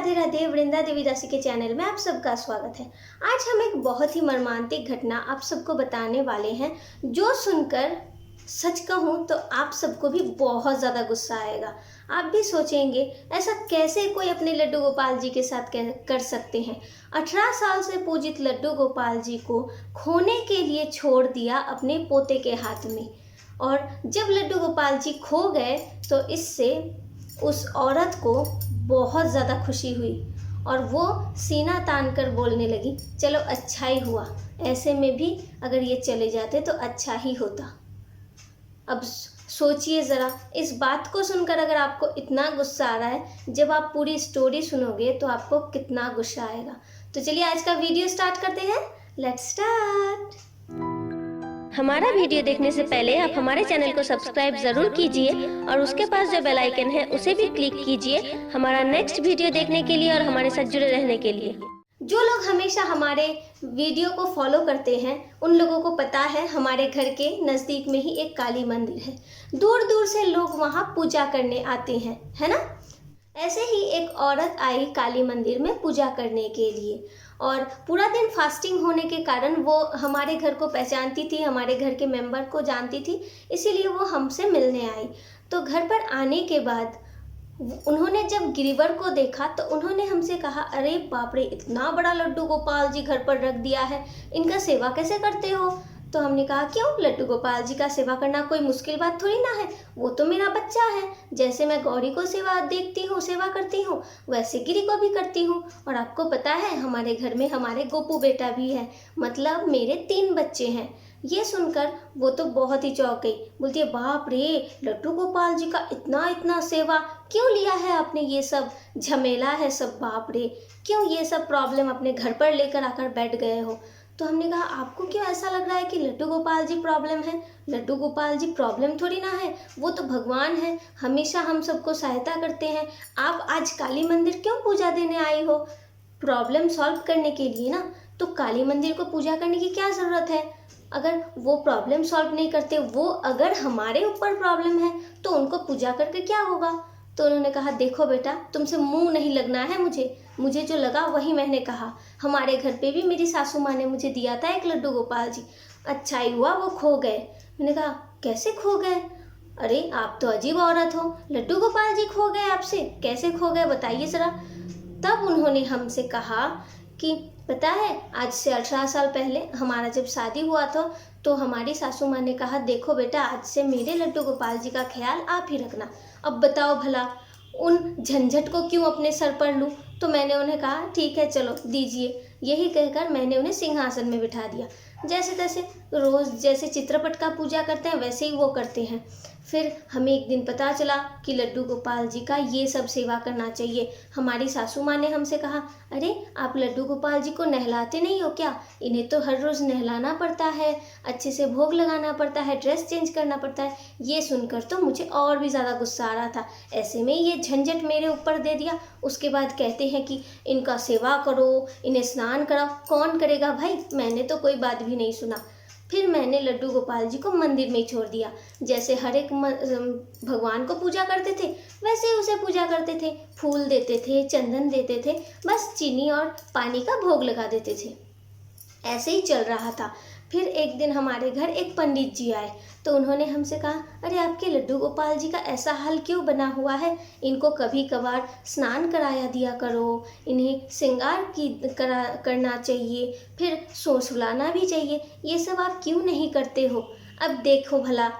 राधे राधे। वृंदा देवी दासी के चैनल में आप सबका स्वागत है। आज हम एक बहुत ही मर्मांतिक घटना आप सबको बताने वाले हैं, जो सुनकर सच कहूँ तो आप सबको भी बहुत ज़्यादा गुस्सा आएगा। आप भी सोचेंगे ऐसा कैसे कोई अपने लड्डू गोपाल जी के साथ कर सकते हैं। 18 साल से पूजित लड्डू गोपाल जी को खोने के लिए छोड़ दिया अपने पोते के हाथ में, और जब लड्डू गोपाल जी खो गए तो इससे उस औरत को बहुत ज़्यादा खुशी हुई और वो सीना तान कर बोलने लगी, चलो अच्छा ही हुआ, ऐसे में भी अगर ये चले जाते तो अच्छा ही होता। अब सोचिए ज़रा, इस बात को सुनकर अगर आपको इतना गुस्सा आ रहा है, जब आप पूरी स्टोरी सुनोगे तो आपको कितना गुस्सा आएगा। तो चलिए आज का वीडियो स्टार्ट करते हैं। Let's start. हमारा वीडियो देखने से पहले आप हमारे चैनल को सब्सक्राइब जरूर कीजिए और उसके पास जो बेल आइकन है उसे भी क्लिक कीजिए हमारा नेक्स्ट वीडियो देखने के लिए और हमारे साथ जुड़े रहने के लिए। जो लोग हमेशा हमारे वीडियो को फॉलो करते हैं उन लोगों को पता है हमारे घर के नज़दीक में ही एक काली मंदिर है। दूर दूर से लोग वहाँ पूजा करने आते हैं, है ना। ऐसे ही एक औरत आई काली मंदिर में पूजा करने के लिए, और पूरा दिन फास्टिंग होने के कारण वो हमारे घर को पहचानती थी, हमारे घर के मेंबर को जानती थी, इसीलिए वो हमसे मिलने आई। तो घर पर आने के बाद उन्होंने जब गिरिवर को देखा तो उन्होंने हमसे कहा, अरे बाप रे, इतना बड़ा लड्डू गोपाल जी घर पर रख दिया है, इनका सेवा कैसे करते हो। तो हमने कहा, क्यों, लड्डू गोपाल जी का सेवा करना कोई मुश्किल बात थोड़ी ना है, वो तो मेरा बच्चा है। जैसे मैं गौरी को सेवा करती हूँ वैसे गिरी को भी करती हूँ। और आपको पता है हमारे घर में हमारे गोपू बेटा भी है, मतलब मेरे 3 बच्चे हैं। ये सुनकर वो तो बहुत ही चौंक गई, बोलती है, बाप रे, लड्डू गोपाल जी का इतना इतना सेवा क्यों लिया है आपने, ये सब झमेला है सब, बाप रे, क्यों ये सब प्रॉब्लम अपने घर पर लेकर आकर बैठ गए हो। तो हमने कहा, आपको क्यों ऐसा लग रहा है कि लड्डू गोपाल जी प्रॉब्लम है। लड्डू गोपाल जी प्रॉब्लम थोड़ी ना है, वो तो भगवान है, हमेशा हम सबको सहायता करते हैं। आप आज काली मंदिर क्यों पूजा देने आई हो, प्रॉब्लम सॉल्व करने के लिए ना। तो काली मंदिर को पूजा करने की क्या ज़रूरत है, अगर वो प्रॉब्लम सॉल्व नहीं करते, वो अगर हमारे ऊपर प्रॉब्लम है तो उनको पूजा करके क्या होगा। तो उन्होंने कहा, देखो बेटा, तुमसे मुंह नहीं लगना है, मुझे जो लगा वही मैंने कहा। हमारे घर पे भी मेरी सासू माँ ने मुझे दिया था एक लड्डू गोपाल जी, अच्छा ही हुआ वो खो गए। मैंने कहा, कैसे खो गए, अरे आप तो अजीब औरत हो, लड्डू गोपाल जी खो गए आपसे, कैसे खो गए बताइए ज़रा। तब उन्होंने हमसे कहा कि पता है, आज से 18 साल पहले हमारा जब शादी हुआ था तो हमारी सासू माँ ने कहा, देखो बेटा, आज से मेरे लड्डू गोपाल जी का ख्याल आप ही रखना। अब बताओ भला उन झंझट को क्यों अपने सर पर लूँ। तो मैंने उन्हें कहा, ठीक है चलो दीजिए। यही कहकर मैंने उन्हें सिंहासन में बिठा दिया। जैसे तैसे रोज़ जैसे चित्रपट का पूजा करते हैं वैसे ही वो करते हैं। फिर हमें एक दिन पता चला कि लड्डू गोपाल जी का ये सब सेवा करना चाहिए। हमारी सासू माँ ने हमसे कहा, अरे आप लड्डू गोपाल जी को नहलाते नहीं हो क्या, इन्हें तो हर रोज़ नहलाना पड़ता है, अच्छे से भोग लगाना पड़ता है, ड्रेस चेंज करना पड़ता है। ये सुनकर तो मुझे और भी ज़्यादा गुस्सा आ रहा था। ऐसे में ये झंझट मेरे ऊपर दे दिया। उसके बाद कहते हैं कि इनका सेवा करो, इन्हें स्नान कराओ। कौन करेगा भाई, मैंने तो कोई बात भी नहीं सुना। फिर मैंने लड्डू गोपाल जी को मंदिर में ही छोड़ दिया। जैसे हर एक भगवान को पूजा करते थे वैसे ही उसे पूजा करते थे, फूल देते थे, चंदन देते थे, बस चीनी और पानी का भोग लगा देते थे। ऐसे ही चल रहा था। फिर एक दिन हमारे घर एक पंडित जी आए तो उन्होंने हमसे कहा, अरे आपके लड्डू गोपाल जी का ऐसा हाल क्यों बना हुआ है, इनको कभी कभार स्नान कराया दिया करो, इन्हें श्रृंगार करना चाहिए, फिर सुलाना भी चाहिए, ये सब आप क्यों नहीं करते हो। अब देखो भला,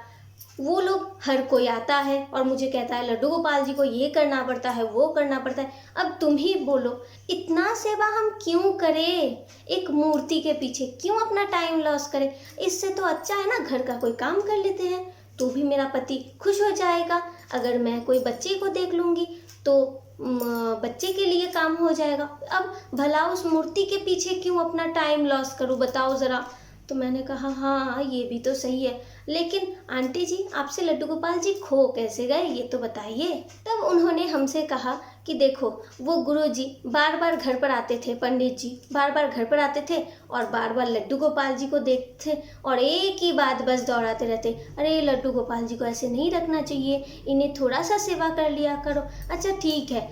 वो लोग हर कोई आता है और मुझे कहता है लड्डू गोपाल जी को ये करना पड़ता है, वो करना पड़ता है। अब तुम ही बोलो, इतना सेवा हम क्यों करें, एक मूर्ति के पीछे क्यों अपना टाइम लॉस करें। इससे तो अच्छा है ना घर का कोई काम कर लेते हैं, तो भी मेरा पति खुश हो जाएगा। अगर मैं कोई बच्चे को देख लूँगी तो बच्चे के लिए काम हो जाएगा। अब भला उस मूर्ति के पीछे क्यों अपना टाइम लॉस करूँ, बताओ ज़रा। तो मैंने कहा, हाँ ये भी तो सही है, लेकिन आंटी जी आपसे लड्डू गोपाल जी खो कैसे गए ये तो बताइए। तब उन्होंने हमसे कहा कि देखो, वो गुरुजी बार बार घर पर आते थे, पंडित जी बार बार घर पर आते थे और बार बार लड्डू गोपाल जी को देखते और एक ही बात बस दोहराते रहते, अरे लड्डू गोपाल जी को ऐसे नहीं रखना चाहिए, इन्हें थोड़ा सा सेवा कर लिया करो। अच्छा ठीक है,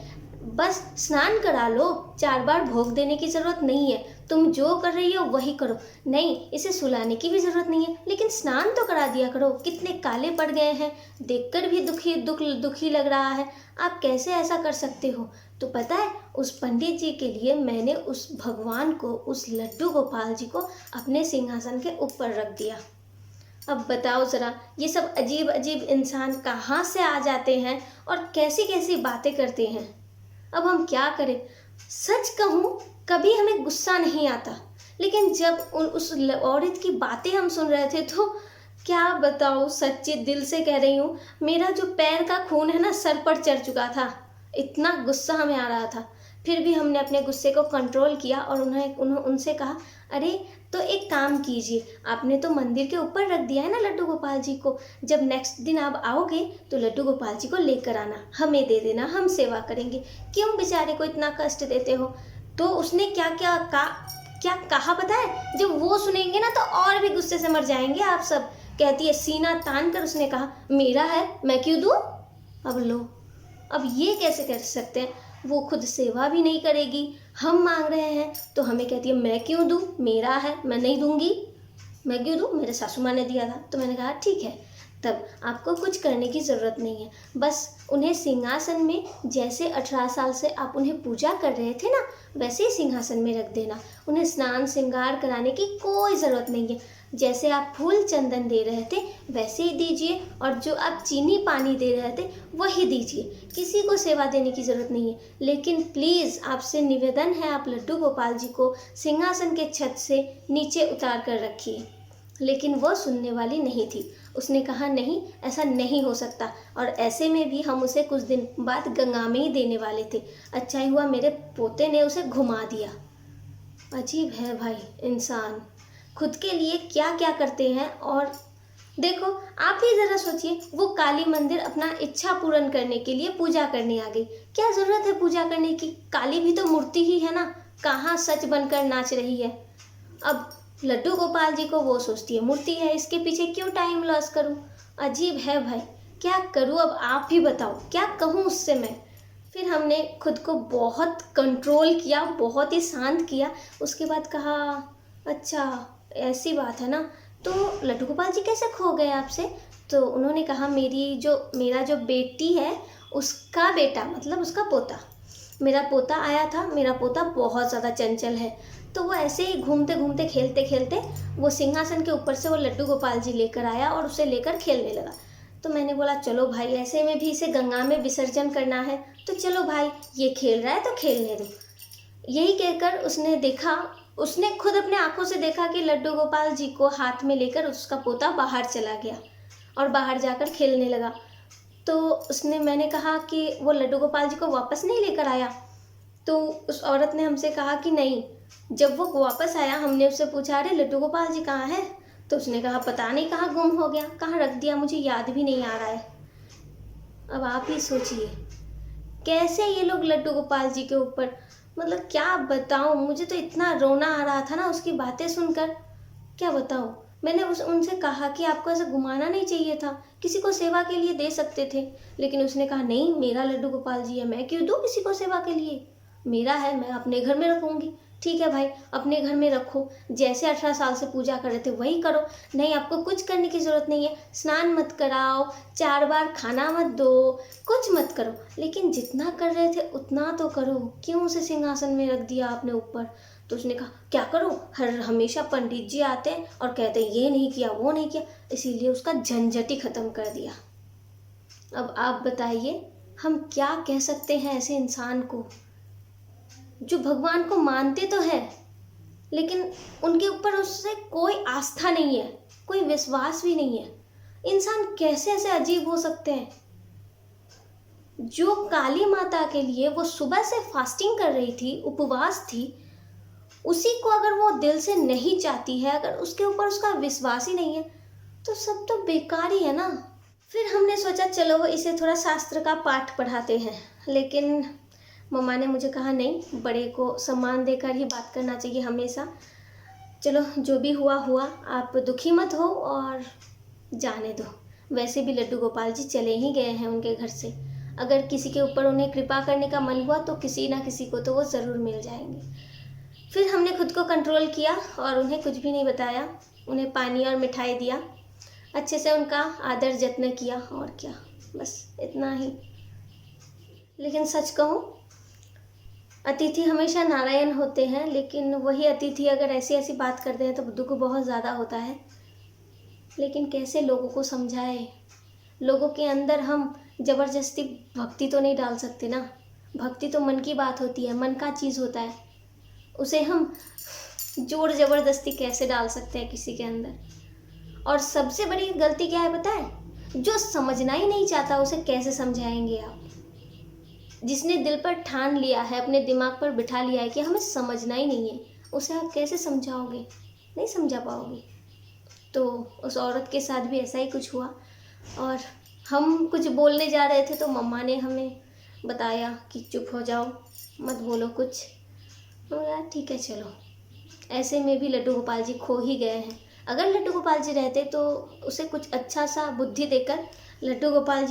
बस स्नान करा लो, 4 बार भोग देने की ज़रूरत नहीं है। तुम जो कर रही हो वही करो। नहीं, इसे सुलाने की भी ज़रूरत नहीं है, लेकिन स्नान तो करा दिया करो। कितने काले पड़ गए हैं, देखकर भी दुखी लग रहा है। आप कैसे ऐसा कर सकते हो? तो पता है, उस पंडित जी के लिए मैंने उस भगवान को, उस लड्डू गोपाल जी को अपने सिंहासन के ऊपर रख दिया। अब बताओ ज़रा, ये सब अजीब अजीब इंसान कहाँ से आ जाते हैं और कैसी कैसी बातें करते हैं। अब हम क्या करें? सच कहूँ, कभी हमें गुस्सा नहीं आता, लेकिन जब उस औरत की बातें हम सुन रहे थे तो क्या बताऊँ, सच्चे दिल से कह रही हूँ, मेरा जो पैर का खून है ना सर पर चढ़ चुका था। इतना गुस्सा हमें आ रहा था। फिर भी हमने अपने गुस्से को कंट्रोल किया और उनसे कहा, अरे तो एक काम कीजिए, आपने तो मंदिर के ऊपर रख दिया है ना लड्डू गोपाल जी को, जब नेक्स्ट दिन आप आओगे तो लड्डू गोपाल जी को लेकर आना, हमें दे देना, हम सेवा करेंगे। क्यों बेचारे को इतना कष्ट देते हो? तो उसने क्या कहा पता है? जब वो सुनेंगे ना तो और भी गुस्से से मर जाएंगे आप सब। कहती है, सीना तान कर उसने कहा, मेरा है, मैं क्यों दूँ? अब लो, अब ये कैसे कर सकते हैं? वो खुद सेवा भी नहीं करेगी, हम मांग रहे हैं तो हमें कहती है मैं क्यों दूँ, मेरा है, मैं नहीं दूंगी। मैं क्यों दूँ? मेरे सासू माँ ने दिया था। तो मैंने कहा ठीक है, तब आपको कुछ करने की ज़रूरत नहीं है, बस उन्हें सिंहासन में, जैसे 18 साल से आप उन्हें पूजा कर रहे थे ना, वैसे ही सिंहासन में रख देना। उन्हें स्नान श्रृंगार कराने की कोई ज़रूरत नहीं है। जैसे आप फूल चंदन दे रहे थे वैसे ही दीजिए, और जो आप चीनी पानी दे रहे थे वही दीजिए। किसी को सेवा देने की ज़रूरत नहीं है, लेकिन प्लीज़ आपसे निवेदन है, आप लड्डू गोपाल जी को सिंहासन के छत से नीचे उतार कर रखिए। लेकिन वो सुनने वाली नहीं थी। उसने कहा, नहीं, ऐसा नहीं हो सकता, और ऐसे में भी हम उसे कुछ दिन बाद गंगा में ही देने वाले थे। अच्छा ही हुआ मेरे पोते ने उसे घुमा दिया। अजीब है भाई इंसान, खुद के लिए क्या क्या करते हैं। और देखो, आप ही ज़रा सोचिए, वो काली मंदिर अपना इच्छा पूर्ण करने के लिए पूजा करने आ गई। क्या ज़रूरत है पूजा करने की? काली भी तो मूर्ति ही है ना, कहाँ सच बनकर नाच रही है। अब लड्डू गोपाल जी को वो सोचती है मूर्ति है, इसके पीछे क्यों टाइम लॉस करूं? अजीब है भाई, क्या करूं? अब आप ही बताओ, क्या कहूं उससे मैं? फिर हमने खुद को बहुत कंट्रोल किया, बहुत ही शांत किया। उसके बाद कहा, अच्छा ऐसी बात है ना, तो लड्डू गोपाल जी कैसे खो गए आपसे? तो उन्होंने कहा, मेरा जो बेटी है उसका बेटा, मतलब उसका पोता, मेरा पोता आया था। मेरा पोता बहुत ज़्यादा चंचल है, तो वो ऐसे ही घूमते घूमते खेलते खेलते वो सिंहासन के ऊपर से वो लड्डू गोपाल जी लेकर आया और उसे लेकर खेलने लगा। तो मैंने बोला, चलो भाई, ऐसे में भी इसे गंगा में विसर्जन करना है, तो चलो भाई, ये खेल रहा है तो खेलने दो। यही कहकर उसने खुद अपने आंखों से देखा कि लड्डू गोपाल जी को हाथ में लेकर उसका पोता बाहर चला गया और बाहर जाकर खेलने लगा। तो मैंने कहा कि वो लड्डू गोपाल जी को वापस नहीं लेकर आया? तो उस औरत ने हमसे कहा कि नहीं। जब वो वापस आया, हमने उससे पूछा, अरे लड्डू गोपाल जी कहाँ है? तो उसने कहा, पता नहीं कहाँ गुम हो गया, कहाँ रख दिया, मुझे याद भी नहीं आ रहा है। अब आप ही सोचिए, कैसे ये लोग लड्डू गोपाल जी के ऊपर, मतलब क्या बताऊं, मुझे तो इतना रोना आ रहा था ना उसकी बातें सुनकर, क्या बताऊं। मैंने उनसे कहा कि आपको ऐसा घुमाना नहीं चाहिए था, किसी को सेवा के लिए दे सकते थे, लेकिन उसने कहा, नहीं, मेरा लड्डू गोपाल जी है, मैं क्यों दूँ किसी को सेवा के लिए, मेरा है, मैं अपने घर में रखूँगी। ठीक है भाई, अपने घर में रखो, जैसे 18 साल से पूजा कर रहे थे वही करो। नहीं, आपको कुछ करने की ज़रूरत नहीं है, स्नान मत कराओ, 4 बार खाना मत दो, कुछ मत करो, लेकिन जितना कर रहे थे उतना तो करो। क्यों उसे सिंहासन में रख दिया आपने ऊपर? तो उसने कहा, क्या करूं, हमेशा पंडित जी आते हैं और कहते हैं ये नहीं किया, वो नहीं किया, इसीलिए उसका झंझट ही ख़त्म कर दिया। अब आप बताइए, हम क्या कह सकते हैं ऐसे इंसान को, जो भगवान को मानते तो है, लेकिन उनके ऊपर उससे कोई आस्था नहीं है, कोई विश्वास भी नहीं है। इंसान कैसे ऐसे अजीब हो सकते हैं? जो काली माता के लिए वो सुबह से फास्टिंग कर रही थी, उपवास थी, उसी को अगर वो दिल से नहीं चाहती है, अगर उसके ऊपर उसका विश्वास ही नहीं है, तो सब तो बेकार ही है ना। फिर हमने सोचा, चलो इसे थोड़ा शास्त्र का पाठ पढ़ाते हैं, लेकिन मम्मा ने मुझे कहा, नहीं, बड़े को सम्मान देकर ही बात करना चाहिए हमेशा। चलो, जो भी हुआ हुआ, आप दुखी मत हो और जाने दो। वैसे भी लड्डू गोपाल जी चले ही गए हैं उनके घर से, अगर किसी के ऊपर उन्हें कृपा करने का मन हुआ तो किसी ना किसी को तो वो ज़रूर मिल जाएंगे। फिर हमने खुद को कंट्रोल किया और उन्हें कुछ भी नहीं बताया, उन्हें पानी और मिठाई दिया, अच्छे से उनका आदर जत्न किया और क्या, बस इतना ही। लेकिन सच कहूँ, अतिथि हमेशा नारायण होते हैं, लेकिन वही अतिथि अगर ऐसी ऐसी बात करते हैं तो दुख बहुत ज़्यादा होता है। लेकिन कैसे लोगों को समझाए, लोगों के अंदर हम ज़बरदस्ती भक्ति तो नहीं डाल सकते ना। भक्ति तो मन की बात होती है, मन का चीज़ होता है, उसे हम जोर ज़बरदस्ती कैसे डाल सकते हैं किसी के अंदर। और सबसे बड़ी गलती क्या है पता है, जो समझना ही नहीं चाहता उसे कैसे समझाएंगे आप। जिसने दिल पर ठान लिया है, अपने दिमाग पर बिठा लिया है कि हमें समझना ही नहीं है, उसे आप कैसे समझाओगे, नहीं समझा पाओगे। तो उस औरत के साथ भी ऐसा ही कुछ हुआ और हम कुछ बोलने जा रहे थे तो मम्मा ने हमें बताया कि चुप हो जाओ, मत बोलो कुछ। तो यार ठीक है चलो। ऐसे में भी लड्डू गोपाल जी खो ही गए हैं। अगर लड्डू गोपाल जी रहते तो उसे कुछ अच्छा सा बुद्धि देकर लड्डू गोपाल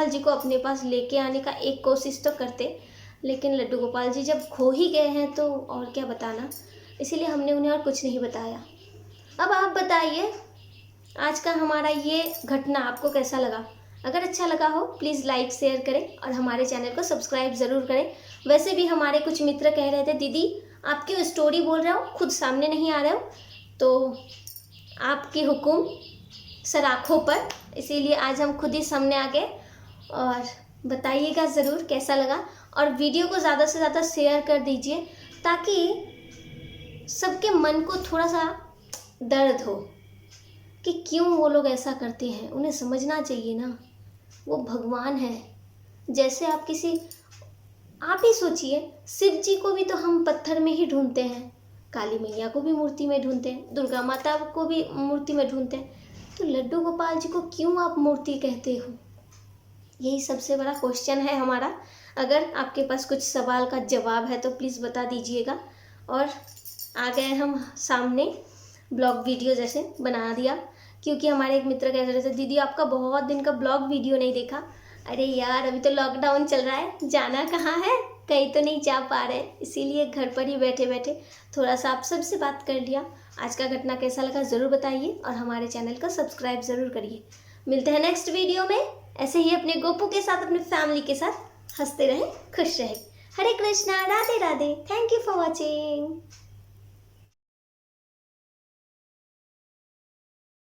जी को अपने पास लेके आने का एक कोशिश तो करते। लेकिन लड्डू गोपाल जी जब खो ही गए हैं तो और क्या बताना, इसीलिए हमने उन्हें और कुछ नहीं बताया। अब आप बताइए, आज का हमारा ये घटना आपको कैसा लगा? अगर अच्छा लगा हो प्लीज़ लाइक शेयर करें और हमारे चैनल को सब्सक्राइब ज़रूर करें। वैसे भी हमारे कुछ मित्र कह रहे थे दीदी आप क्यों स्टोरी बोल रहे हो, खुद सामने नहीं आ रहे हो, तो आपकी हुक्म सर आँखों पर, इसीलिए आज हम खुद ही सामने आ गए। और बताइएगा ज़रूर कैसा लगा और वीडियो को ज़्यादा से ज़्यादा शेयर कर दीजिए ताकि सबके मन को थोड़ा सा दर्द हो कि क्यों वो लोग ऐसा करते हैं। उन्हें समझना चाहिए ना, वो भगवान है। जैसे आप ही सोचिए, शिव जी को भी तो हम पत्थर में ही ढूंढते हैं, काली मैया को भी मूर्ति में ढूंढते हैं, दुर्गा माता को भी मूर्ति में ढूंढते हैं, तो लड्डू गोपाल जी को क्यों आप मूर्ति कहते हो? यही सबसे बड़ा क्वेश्चन है हमारा। अगर आपके पास कुछ सवाल का जवाब है तो प्लीज़ बता दीजिएगा। और आ गए हम सामने, ब्लॉग वीडियो जैसे बना दिया, क्योंकि हमारे एक मित्र कह रहे थे दीदी आपका बहुत दिन का ब्लॉग वीडियो नहीं देखा। अरे यार अभी तो लॉकडाउन चल रहा है, जाना कहाँ है, कहीं तो नहीं जा पा रहे, इसीलिए घर पर ही बैठे बैठे थोड़ा सा आप सबसे बात कर लिया। आज का घटना कैसा लगा ज़रूर बताइए और हमारे चैनल को सब्सक्राइब ज़रूर करिए। मिलते हैं नेक्स्ट वीडियो में, ऐसे ही अपने गोपू के साथ, अपने फैमिली के साथ हंसते रहें, खुश रहें। Hare Krishna, Radhe Radhe, thank you for watching.